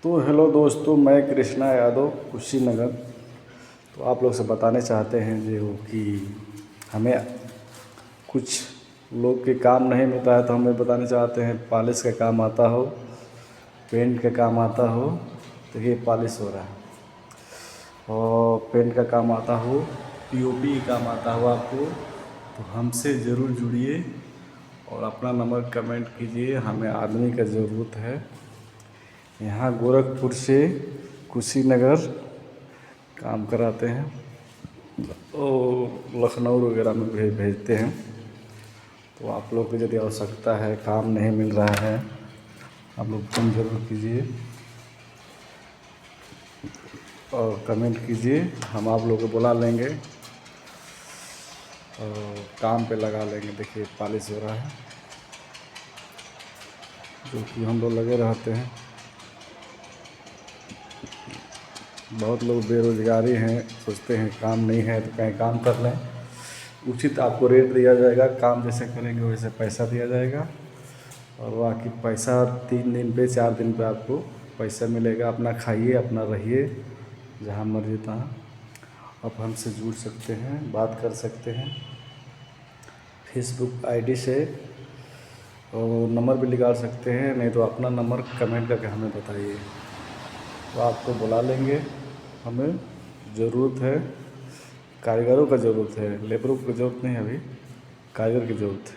तो हेलो दोस्तों, मैं कृष्णा यादव कुशीनगर। तो आप लोग से बताने चाहते हैं जो कि हमें कुछ लोग के काम नहीं मिलता है, तो हमें बताने चाहते हैं पॉलिश का काम आता हो, पेंट का काम आता हो। तो ये पॉलिश हो रहा है, और पेंट का काम आता हो, पीओपी का काम आता हो आपको, तो हमसे ज़रूर जुड़िए और अपना नंबर कमेंट कीजिए। हमें आदमी का ज़रूरत है। यहाँ गोरखपुर से कुशीनगर काम कराते हैं और लखनऊ वगैरह में भेजते हैं। तो आप लोग को यदि आवश्यकता है, काम नहीं मिल रहा है, आप लोग फ़ोन ज़रूर कीजिए और कमेंट कीजिए। हम आप लोग को बुला लेंगे और काम पे लगा लेंगे। देखिए पॉलिश हो रहा है, जो कि हम लोग लगे रहते हैं। बहुत लोग बेरोज़गारी हैं, सोचते हैं काम नहीं है तो कहीं काम कर लें। उचित आपको रेट दिया जाएगा, काम जैसे करेंगे वैसे पैसा दिया जाएगा, और बाकी पैसा 3 दिन पे 4 दिन पे आपको पैसा मिलेगा। अपना खाइए, अपना रहिए, जहाँ मर्जी तहाँ आप हमसे जुड़ सकते हैं, बात कर सकते हैं फेसबुक आईडी से, और नंबर भी निकाल सकते हैं। नहीं तो अपना नंबर कमेंट करके हमें बताइए, तो आपको बुला लेंगे। हमें ज़रूरत है, कारीगरों का ज़रूरत है, लेबरों की ज़रूरत नहीं है, अभी कारीगर की ज़रूरत है।